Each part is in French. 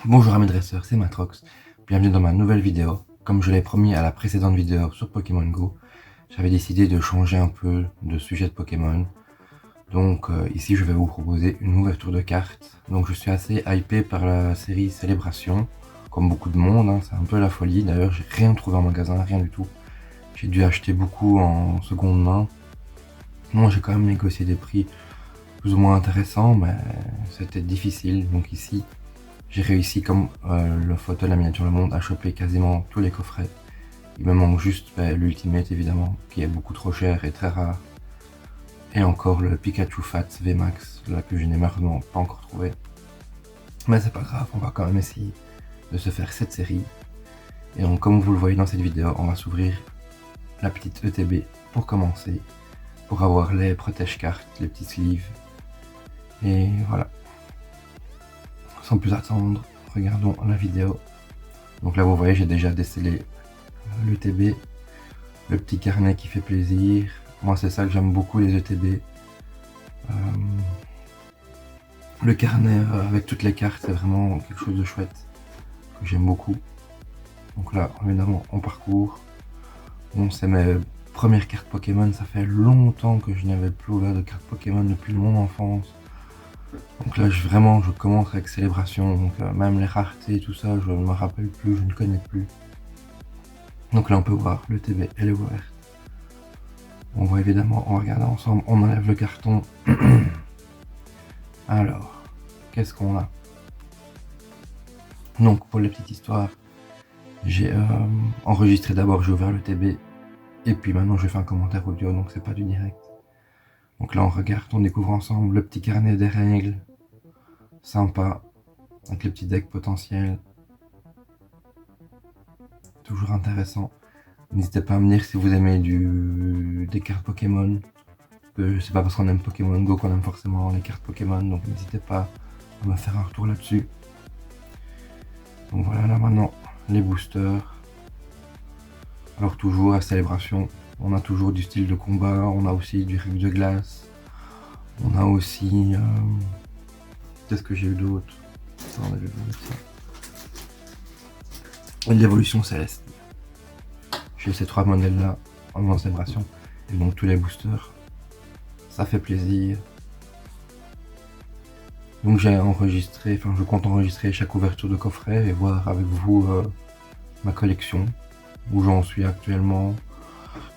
Bonjour amis dresseurs, c'est Matrox. Bienvenue dans ma nouvelle vidéo. Comme je l'ai promis à la précédente vidéo sur Pokémon Go, j'avais décidé de changer un peu de sujet de Pokémon. Donc ici je vais vous proposer une ouverture de cartes. Donc je suis assez hypé par la série Célébration. Comme beaucoup de monde, hein, c'est un peu la folie. D'ailleurs j'ai rien trouvé en magasin, rien du tout. J'ai dû acheter beaucoup en seconde main. Moi j'ai quand même négocié des prix plus ou moins intéressants, mais c'était difficile. Donc ici j'ai réussi, comme le photo de la miniature Le Monde, à choper quasiment tous les coffrets. Il me manque juste l'Ultimate évidemment, qui est beaucoup trop cher et très rare. Et encore le Pikachu Fat VMAX, là que je n'ai malheureusement pas encore trouvé. Mais c'est pas grave, on va quand même essayer de se faire cette série. Et donc comme vous le voyez dans cette vidéo, on va s'ouvrir la petite ETB pour commencer. Pour avoir les protège-cartes, les petits sleeves. Et voilà. Sans plus attendre, regardons la vidéo. Donc là vous voyez, j'ai déjà décelé l'ETB, le petit carnet qui fait plaisir. Moi c'est ça que j'aime beaucoup, les ETB. Le carnet avec toutes les cartes, c'est vraiment quelque chose de chouette que j'aime beaucoup. Donc là évidemment on parcourt. Bon, c'est mes premières cartes Pokémon, ça fait longtemps que je n'avais plus ouvert de cartes Pokémon depuis mon enfance. Donc là vraiment je commence avec Célébration, donc même les raretés et tout ça je ne me rappelle plus, je ne connais plus. Donc là on peut voir le TB, elle est ouverte. On voit évidemment, on va regarder ensemble, on enlève le carton. Alors, qu'est-ce qu'on a? Donc pour la petite histoire, j'ai enregistré d'abord, j'ai ouvert le TB, et puis maintenant je fais un commentaire audio, donc c'est pas du direct. Donc là on regarde, on découvre ensemble le petit carnet des règles, sympa, avec les petits decks potentiels. Toujours intéressant. N'hésitez pas à me dire si vous aimez des cartes Pokémon. C'est pas parce qu'on aime Pokémon Go qu'on aime forcément les cartes Pokémon, donc n'hésitez pas à me faire un retour là-dessus. Donc voilà, là maintenant, les boosters. Alors toujours à Célébration, on a toujours du style de combat, on a aussi du rythme de glace. On a aussi... qu'est-ce que j'ai eu d'autre? On avait vu ça. L'évolution céleste. J'ai ces trois modèles là en Célébration. Et donc tous les boosters. Ça fait plaisir. Donc j'ai enregistré, enfin je compte enregistrer chaque ouverture de coffret et voir avec vous ma collection, où j'en suis actuellement,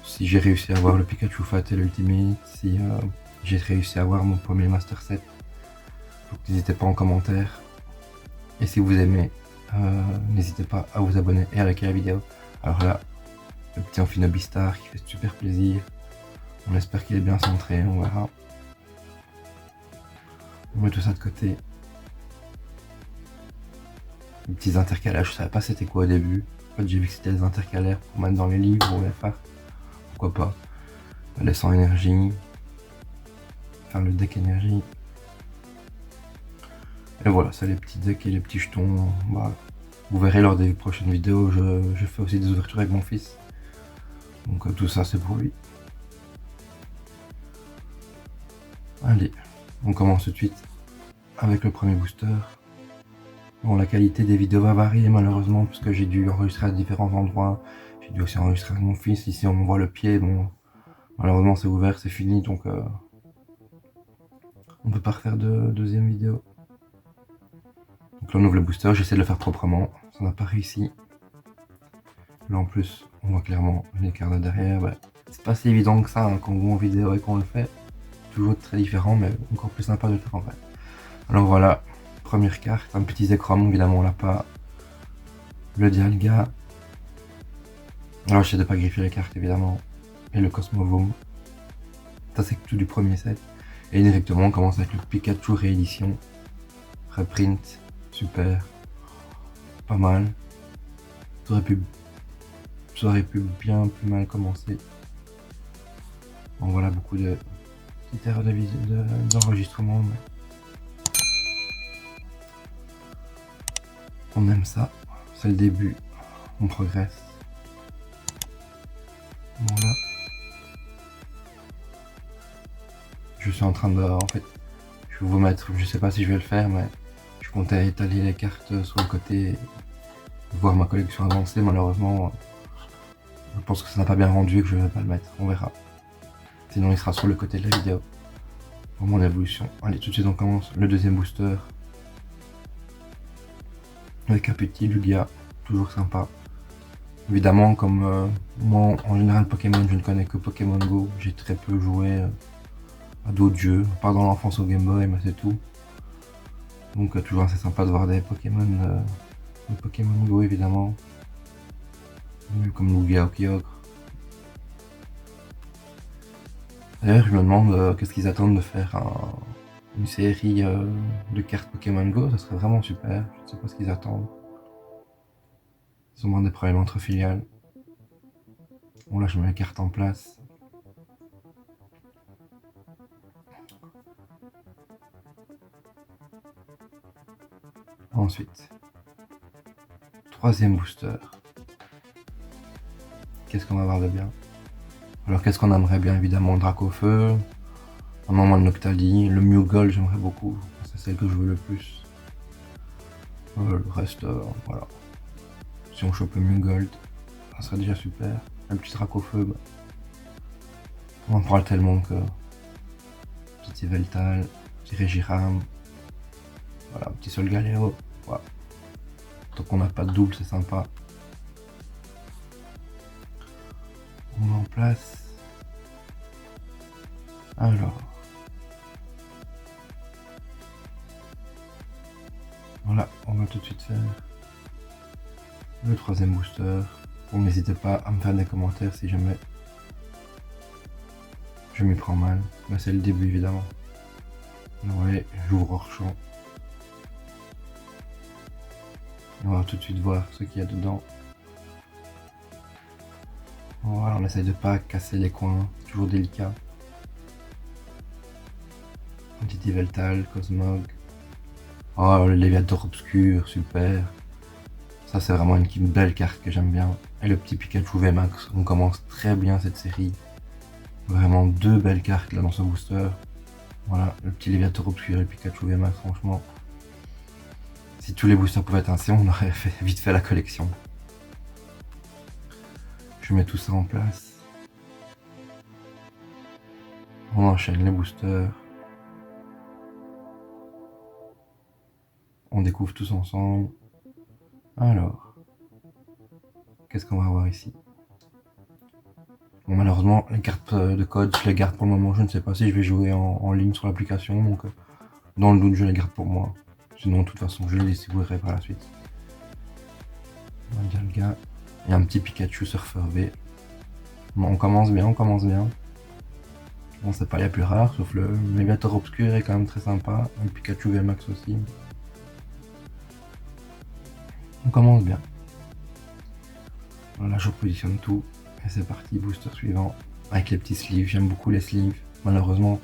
si j'ai réussi à avoir le Pikachu Fat et l'Ultimate, si j'ai réussi à avoir mon premier Master Set. Donc n'hésitez pas en commentaire. Et si vous aimez, n'hésitez pas à vous abonner et à liker la vidéo. Alors là, le petit Amphinobistar qui fait super plaisir. On espère qu'il est bien centré, on verra. On met tout ça de côté. Les petits intercalages, je savais pas c'était quoi au début. En fait, j'ai vu que c'était des intercalaires pour mettre dans les livres ou les phares. Pourquoi pas. Les 100 énergie. Enfin, le deck énergie. Et voilà, ça les petits decks et les petits jetons. Bah, vous verrez lors des prochaines vidéos, je fais aussi des ouvertures avec mon fils. Donc tout ça c'est pour lui. Allez, on commence tout de suite avec le premier booster. Bon, la qualité des vidéos va varier malheureusement puisque j'ai dû enregistrer à différents endroits. J'ai dû aussi enregistrer avec mon fils. Ici on voit le pied. Bon, malheureusement c'est ouvert, c'est fini, donc on peut pas refaire de deuxième vidéo. Donc là on ouvre le booster, j'essaie de le faire proprement. Ça n'a pas réussi. Là en plus on voit clairement les cartes de derrière. Bah, c'est pas si évident que ça hein, quand on voit en vidéo et qu'on le fait. Toujours très différent, mais encore plus sympa de le faire en vrai. Alors voilà, première carte, un petit Zekrom, évidemment on l'a pas. Le Dialga. Alors j'essaie de pas griffer les cartes évidemment. Et le Cosmovome. Ça c'est tout du premier set. Et directement on commence avec le Pikachu réédition. Reprint, super. Pas mal. Ça aurait pu bien plus mal commencer. Bon voilà, beaucoup de petites erreurs d'enregistrement. Mais... on aime ça. C'est le début. On progresse. Voilà. Je suis en train de... en fait, je vais vous mettre... je sais pas si je vais le faire, mais je comptais étaler les cartes sur le côté, voir ma collection avancer. Malheureusement, je pense que ça n'a pas bien rendu et que je vais pas le mettre. On verra. Sinon, il sera sur le côté de la vidéo pour mon évolution. Allez, tout de suite, on commence le deuxième booster avec un petit Lugia, toujours sympa. Évidemment, comme moi, en général, Pokémon, je ne connais que Pokémon Go. J'ai très peu joué à d'autres jeux, à part dans l'enfance au Game Boy, mais c'est tout. Donc, toujours assez sympa de voir des Pokémon Go, évidemment. Comme Lugia ou Kyogre. D'ailleurs, je me demande qu'est-ce qu'ils attendent de faire une série de cartes Pokémon Go. Ça serait vraiment super. Je ne sais pas ce qu'ils attendent. Sûrement des problèmes entre filiales. Bon, là, je mets les cartes en place. Ensuite, troisième booster. Qu'est-ce qu'on va avoir de bien? Alors, qu'est-ce qu'on aimerait bien? Évidemment, le Dracofeu. Normalement, le Noctali. Le Mew Gold, j'aimerais beaucoup. C'est celle que je veux le plus. Le reste, voilà. Si on chope le Mew Gold, ça serait déjà super. Un petit Dracofeu, bah, on en parle tellement que... Petit Yveltal, petit Regiram. Voilà, petit Solgaleo. Voilà. Tant qu'on n'a pas de double, c'est sympa. On met en place. Alors. Voilà, on va tout de suite faire le troisième booster. Bon, n'hésitez pas à me faire des commentaires si jamais je m'y prends mal. Là, c'est le début, évidemment. Ouais, j'ouvre hors champ. On va tout de suite voir ce qu'il y a dedans. Voilà, on essaye de pas casser les coins, toujours délicat. Un petit Yveltal, Cosmog. Oh, le Léviator obscur, super. Ça, c'est vraiment une belle carte que j'aime bien. Et le petit Pikachu VMAX, on commence très bien cette série. Vraiment deux belles cartes là dans ce booster. Voilà, le petit Léviator obscur et le Pikachu VMAX, franchement. Si tous les boosters pouvaient être ainsi, on aurait vite fait la collection. Je mets tout ça en place. On enchaîne les boosters. On découvre tous ensemble. Alors, qu'est-ce qu'on va avoir ici? Bon, malheureusement, les cartes de code, je les garde pour le moment. Je ne sais pas si je vais jouer en ligne sur l'application. Donc, dans le doute, je les garde pour moi. Sinon, de toute façon, je les distribuerai par la suite. Dialga. Et un petit Pikachu Surfer V. Bon, on commence bien, on commence bien. Bon, c'est pas les plus rares, sauf le Léviator obscur est quand même très sympa. Le Pikachu VMAX aussi. On commence bien. Voilà, je repositionne tout. Et c'est parti, booster suivant. Avec les petits sleeves, j'aime beaucoup les sleeves. Malheureusement,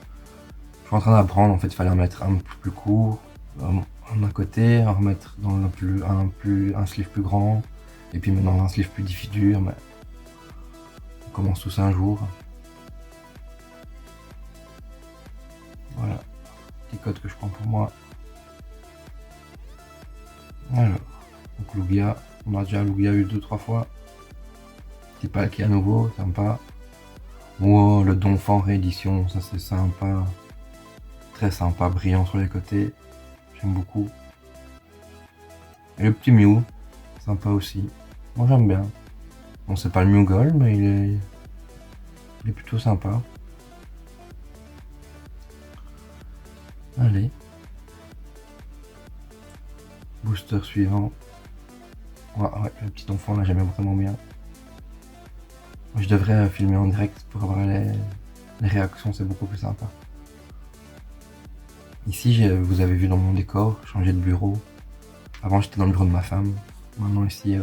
je suis en train d'apprendre. En fait, il fallait en mettre un peu plus court, un à côté, en remettre dans un sleeve plus grand. Et puis maintenant un sleeve plus difficile. Mais on commence tous un jour. Voilà, petit code que je prends pour moi. Alors, donc Lugia, on a déjà Lugia eu 2-3 fois. Petit pack à nouveau, sympa. Oh, le Donphan réédition, ça c'est sympa. Très sympa, brillant sur les côtés. J'aime beaucoup. Et le petit Mew, sympa aussi. Moi j'aime bien. Bon, c'est pas le Mew Gold, mais il est plutôt sympa. Allez. Booster suivant. Ouais, le petit enfant là, j'aime vraiment bien. Je devrais filmer en direct pour avoir les réactions, c'est beaucoup plus sympa. Ici, vous avez vu dans mon décor, changer de bureau. Avant, j'étais dans le bureau de ma femme. Maintenant, ici,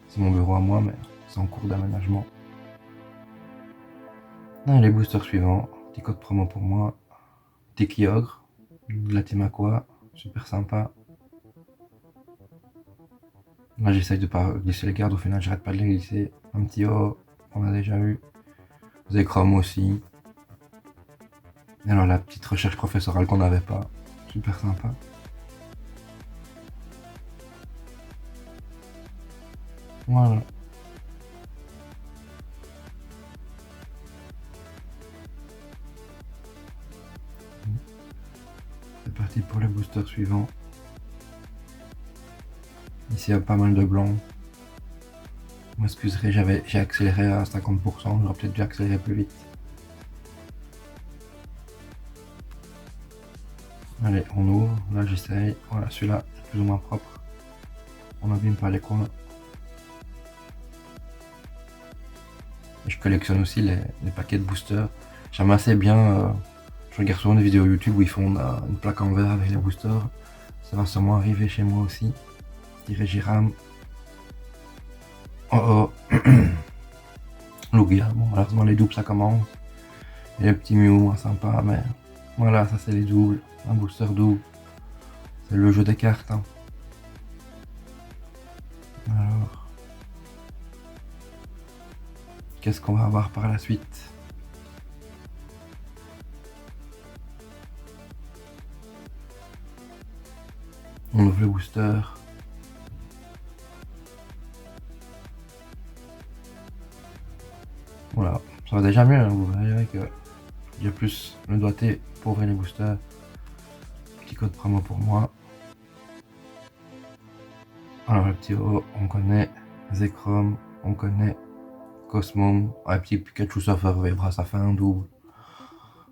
c'est mon bureau à moi, mais c'est en cours d'aménagement. Les boosters suivants. Petit code promo pour moi. Petit Kyogre, de la team Aqua, super sympa. Là, j'essaye de pas glisser les cartes, au final, j'arrête pas de les glisser. Un petit O, on a déjà eu. Zekrom aussi. Et alors, la petite recherche professorale qu'on n'avait pas. Super sympa. Voilà. C'est parti pour le booster suivant. Ici il y a pas mal de blancs. Vous m'excuserez, j'ai accéléré à 50%, j'aurais peut-être dû accélérer plus vite. Allez, on ouvre, là j'essaye, voilà, celui-là est plus ou moins propre. On n'abîme pas les coins. Et je collectionne aussi les paquets de boosters. J'aime assez bien, je regarde souvent des vidéos YouTube où ils font une plaque en verre avec les boosters. Ça va sûrement arriver chez moi aussi. Petit Regiram. Oh oh. Lugia, bon malheureusement les doubles ça commence. Et le petit Mew, moins sympa, mais voilà, ça c'est les doubles. Un booster double. C'est le jeu des cartes. Hein. Alors, qu'est-ce qu'on va avoir par la suite? On ouvre le booster. Voilà, ça va déjà mieux, hein, vous verrez que il y a plus le doigté pour ouvrir les boosters. Petit code promo pour moi. Alors le petit O, on connaît. Zekrom, on connaît. Cosmom, un petit Pikachu Surfer Vibra, ça fait un double.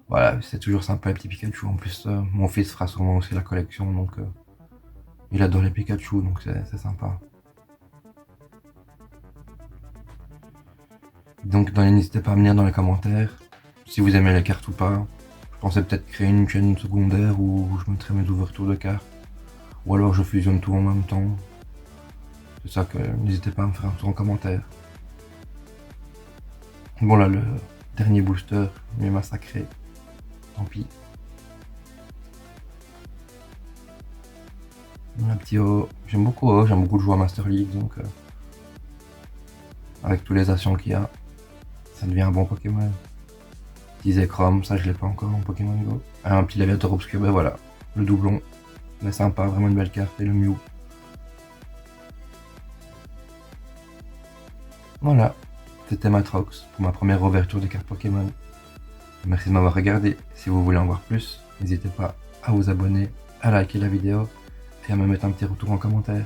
Voilà, c'est toujours sympa les petits Pikachu. En plus, mon fils fera sûrement aussi la collection, donc il adore les Pikachu, donc c'est sympa. Donc n'hésitez pas à me dire dans les commentaires si vous aimez les cartes ou pas. Je pensais peut-être créer une chaîne secondaire où je mettrais mes ouvertures de cartes. Ou alors je fusionne tout en même temps. C'est ça que n'hésitez pas à me faire un tour en commentaire. Bon là, le dernier booster m'est massacré. Tant pis. Un petit O. J'aime beaucoup O, j'aime beaucoup jouer à Master League, donc avec tous les actions qu'il y a, ça devient un bon Pokémon. Petit Zekrom, ça je l'ai pas encore en Pokémon Go. Un petit Léviator Obscur, ben voilà, le doublon. Mais sympa, vraiment une belle carte, et le Mew. Voilà, c'était Matrox pour ma première ouverture de cartes Pokémon. Merci de m'avoir regardé. Si vous voulez en voir plus, n'hésitez pas à vous abonner, à liker la vidéo et à me mettre un petit retour en commentaire.